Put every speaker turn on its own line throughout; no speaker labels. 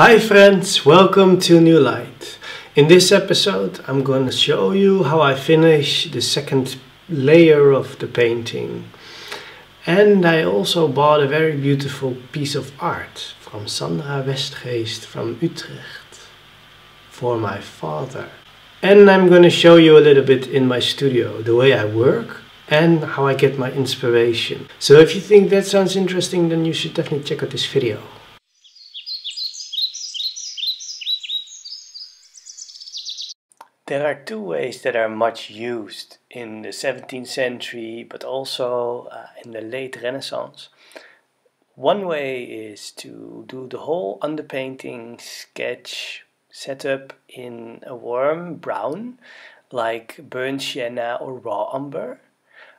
Hi friends, welcome to New Light. In this episode I'm going to show you how I finish the second layer of the painting. And I also bought a very beautiful piece of art from Sandra Westgeest from Utrecht for my father. And I'm going to show you a little bit in my studio, the way I work and how I get my inspiration. So if you think that sounds interesting, then you should definitely check out this video. There are two ways that are much used in the 17th century, but also in the late Renaissance. One way is to do the whole underpainting sketch setup in a warm brown, like burnt sienna or raw umber.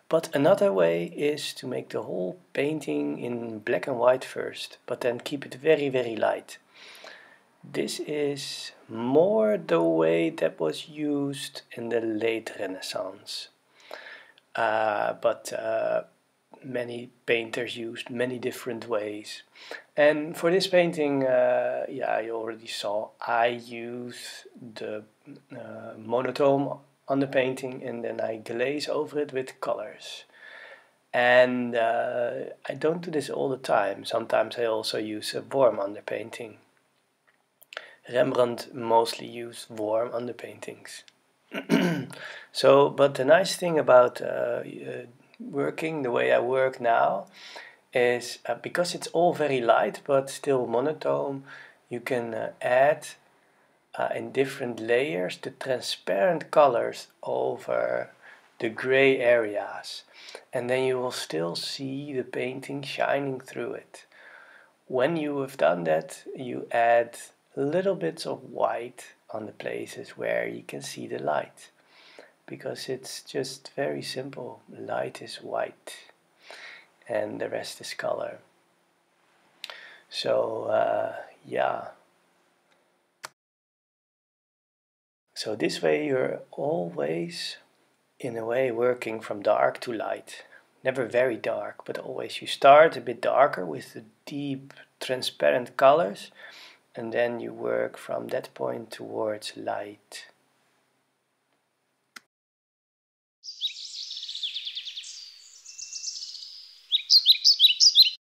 But another way is to make the whole painting in black and white first, but then keep it very, very light. This is more the way that was used in the late Renaissance. But many painters used many different ways. And for this painting, yeah, you already saw, I use the monotone on the painting and then I glaze over it with colors. And I don't do this all the time. Sometimes I also use a warm underpainting. Rembrandt mostly used warm underpaintings. But the nice thing about working the way I work now is because it's all very light but still monotone, you can add in different layers the transparent colors over the gray areas, and then you will still see the painting shining through it. When you have done that, you add little bits of white on the places where you can see the light, because it's just very simple. Light is white and the rest is color. So yeah, so this way you're always in a way working from dark to light. Never very dark, but always you start a bit darker with the deep transparent colors, and then you work from that point towards light.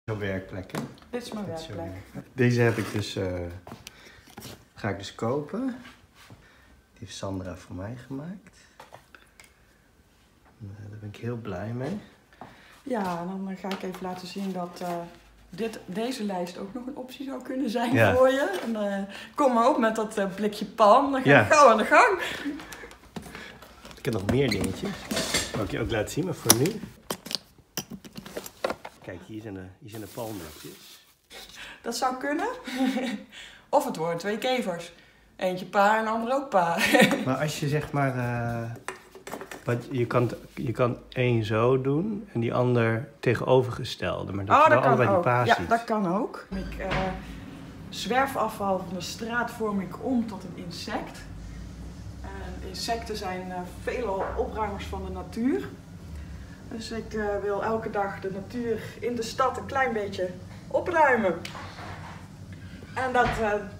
Zo'n werkplek, hè?
Dit is mijn werkplek.
Deze heb ik dus, ga ik dus kopen. Die heeft Sandra voor mij gemaakt. Daar ben ik heel blij mee.
Ja, en dan ga ik even laten zien dat deze lijst ook nog een optie zou kunnen zijn voor je. En kom maar op met dat blikje palm, dan ga ik gauw aan de gang.
Ik heb nog meer dingetjes. Dat wil ik je ook laten zien, maar voor nu. Kijk, hier zijn de palmblikjes.
Dat zou kunnen. Of het worden 2 kevers. Eentje pa en de andere ook pa.
Maar als je zeg maar... je kan één zo doen en die ander tegenovergestelde. Maar dat je wel allebei die paas ziet.
Ja, dat kan ook. Ik zwerfafval van de straat vorm ik om tot een insect. En insecten zijn veelal opruimers van de natuur. Dus ik wil elke dag de natuur in de stad een klein beetje opruimen. En dat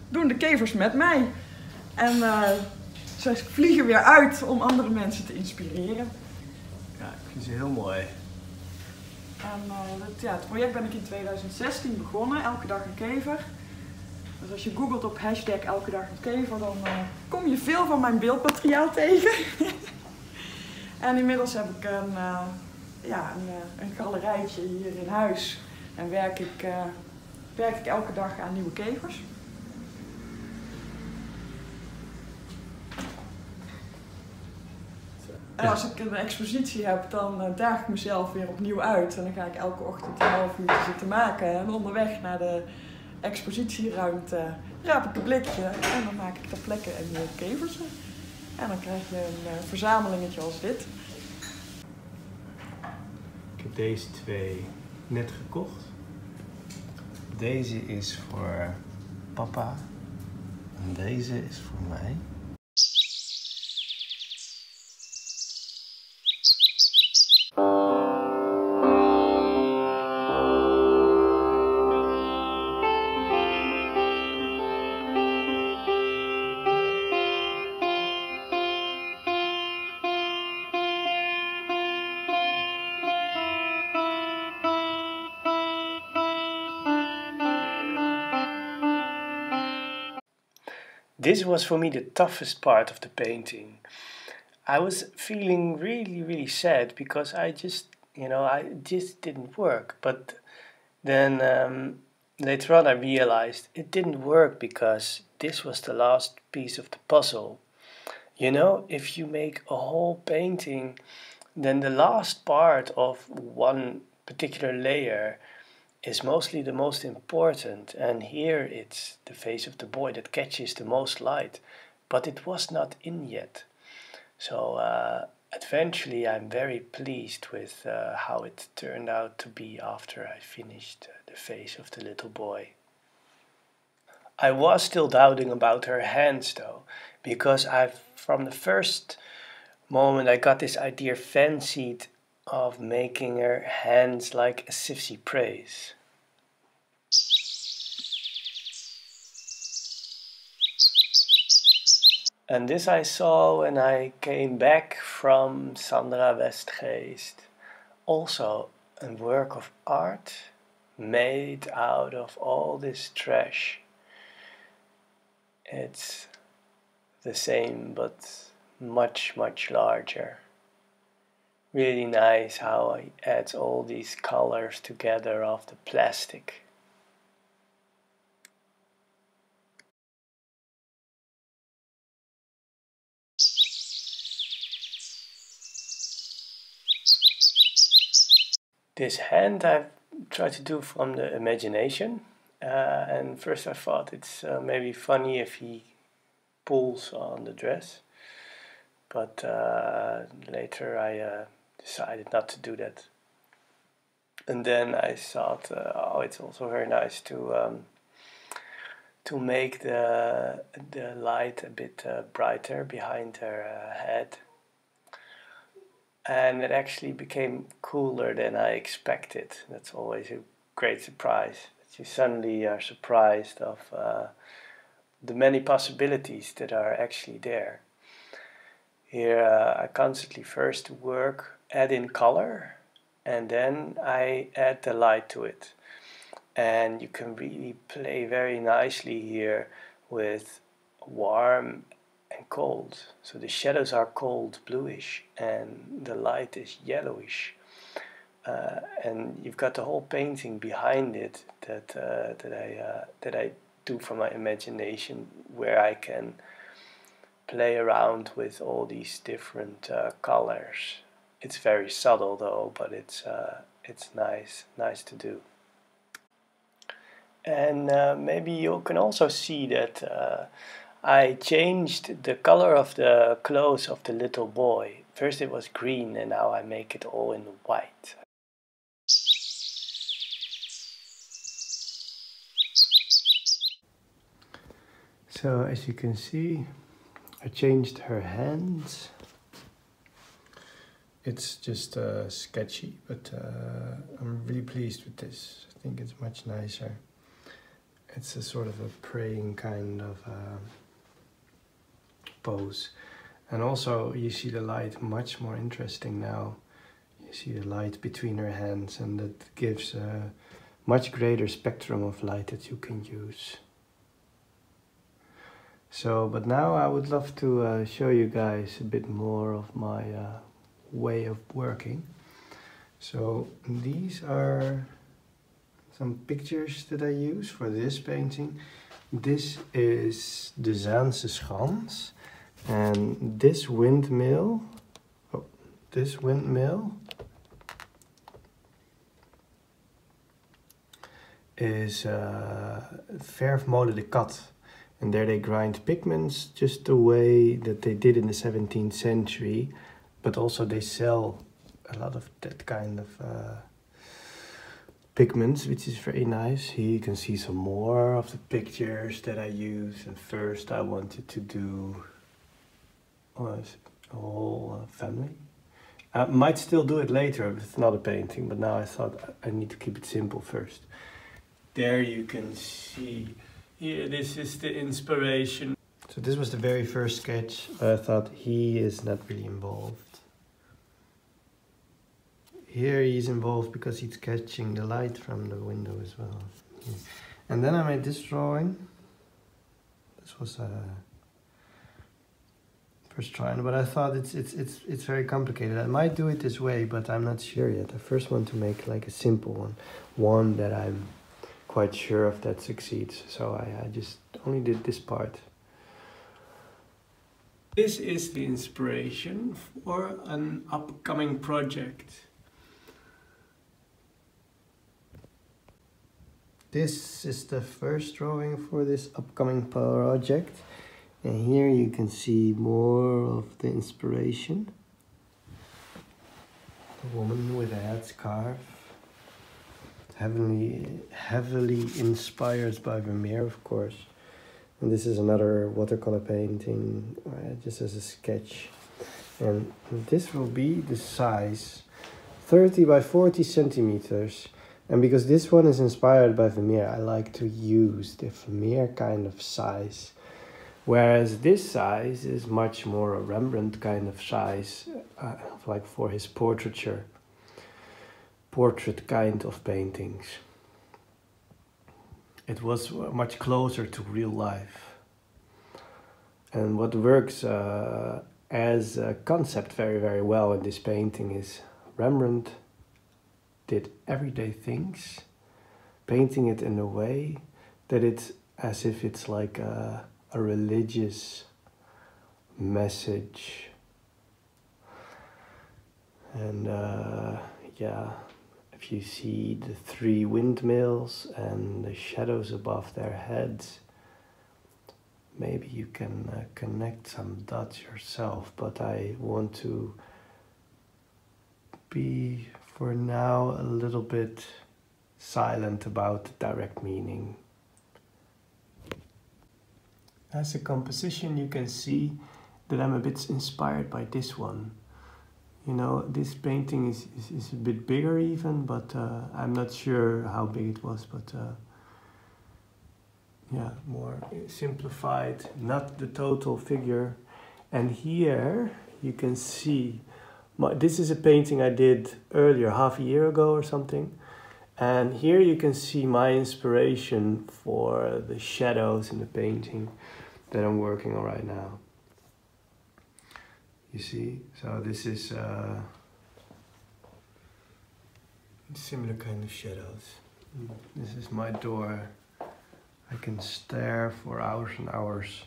doen de kevers met mij. En ze vliegen weer uit om andere mensen te inspireren.
Ja, ik vind ze heel mooi.
En het project ben ik in 2016 begonnen, elke dag een kever. Dus als je googelt op hashtag elke dag een kever, dan kom je veel van mijn beeldmateriaal tegen. En inmiddels heb ik een galerijtje hier in huis. En werk ik elke dag aan nieuwe kevers. En als ik een expositie heb, dan daag ik mezelf weer opnieuw uit. En dan ga ik elke ochtend een half uurtje zitten maken. En onderweg naar de expositieruimte raap ik een blikje. En dan maak ik ter plekke een nieuwe kevers. En dan krijg je een verzamelingetje als dit.
Ik heb deze 2 net gekocht. Deze is voor papa. En deze is voor mij.
This was for me the toughest part of the painting. I was feeling really sad because I just didn't work. But then later on I realized it didn't work because this was the last piece of the puzzle. You know, if you make a whole painting, then the last part of one particular layer is mostly the most important, and here it's the face of the boy that catches the most light, but it was not in yet. So eventually I'm very pleased with how it turned out to be after I finished the face of the little boy. I was still doubting about her hands though, because from the first moment I got this idea fancied of making her hands like as if she prays. And this I saw when I came back from Sandra Westgeest. Also a work of art made out of all this trash. It's the same but much larger. Really nice how I add all these colors together of the plastic. This hand I've tried to do from the imagination, and first I thought it's maybe funny if he pulls on the dress, but later I decided not to do that. And then I thought, oh, it's also very nice to make the light a bit brighter behind her head. And it actually became cooler than I expected. That's always a great surprise. That you suddenly are surprised of the many possibilities that are actually there. Here I constantly first work, add in color, and then I add the light to it. And you can really play very nicely here with warm and cold. So the shadows are cold bluish and the light is yellowish. And you've got the whole painting behind it that I do from my imagination, where I can play around with all these different colors. It's very subtle though, but it's nice to do. And maybe you can also see that I changed the color of the clothes of the little boy. First it was green and now I make it all in white.
So as you can see, I changed her hands. It's just sketchy, but I'm really pleased with this. I think it's much nicer. It's a sort of a praying kind of pose. And also you see the light much more interesting now. You see the light between her hands, and that gives a much greater spectrum of light that you can use. So, but now I would love to show you guys a bit more of my way of working. So these are some pictures that I use for this painting. This is de Zaanse Schans, and this windmill is Verfmolen de Kat. And there they grind pigments just the way that they did in the 17th century, but also they sell a lot of that kind of pigments, which is very nice. Here you can see some more of the pictures that I use. And first I wanted to do a whole family. I might still do it later with another painting, but now I thought I need to keep it simple first. There you can see, here this is the inspiration. So this was the very first sketch. I thought he is not really involved. Here he's involved because he's catching the light from the window as well. And then I made this drawing. This was first try, but I thought it's very complicated. I might do it this way, but I'm not sure yet. I first want to make like a simple one that I'm quite sure of that succeeds. So I just only did this part. This is the inspiration for an upcoming project. This is the first drawing for this upcoming project. And here you can see more of the inspiration. A woman with a headscarf. Heavily inspired by Vermeer, of course. And this is another watercolor painting, just as a sketch. And this will be the size, 30 by 40 centimeters. And because this one is inspired by Vermeer, I like to use the Vermeer kind of size. Whereas this size is much more a Rembrandt kind of size, like for his portrait kind of paintings. It was much closer to real life. And what works as a concept very, very well in this painting is Rembrandt did everyday things, painting it in a way that it's as if it's like a religious message. And yeah, if you see the 3 windmills and the shadows above their heads, maybe you can connect some dots yourself, but I want to be for now a little bit silent about the direct meaning. As a composition, you can see that I'm a bit inspired by this one. You know, this painting is a bit bigger even, but I'm not sure how big it was, but yeah, more simplified, not the total figure. And here you can see, this is a painting I did earlier, half a year ago or something. And here you can see my inspiration for the shadows in the painting that I'm working on right now. You see, so this is similar kind of shadows. This is my door. I can stare for hours and hours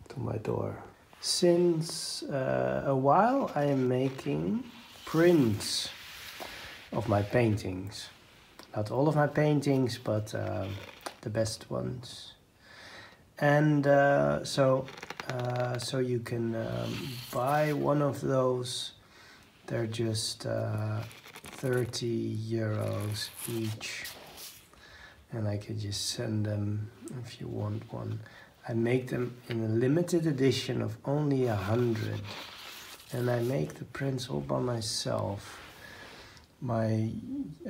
to my door. Since a while I am making prints of my paintings. Not all of my paintings, but the best ones. And so you can buy one of those. They're just 30 euros each. And I can just send them if you want one. I make them in a limited edition of only 100. And I make the prints all by myself. I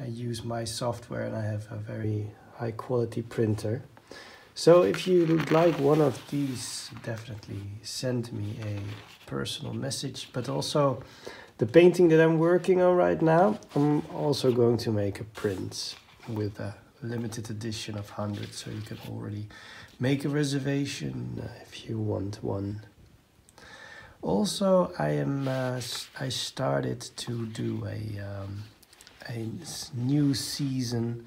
use my software and I have a very high quality printer. So if you would like one of these, definitely send me a personal message. But also the painting that I'm working on right now, I'm also going to make a print with a limited edition of 100. So you can already make a reservation if you want one. Also, I started to do a new season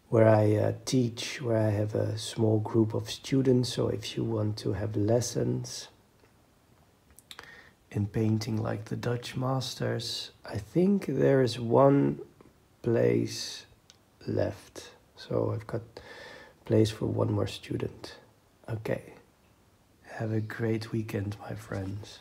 where I teach, where I have a small group of students. So if you want to have lessons in painting like the Dutch masters, I think there is one place left. So I've got place for one more student. Okay. Have a great weekend, my friends.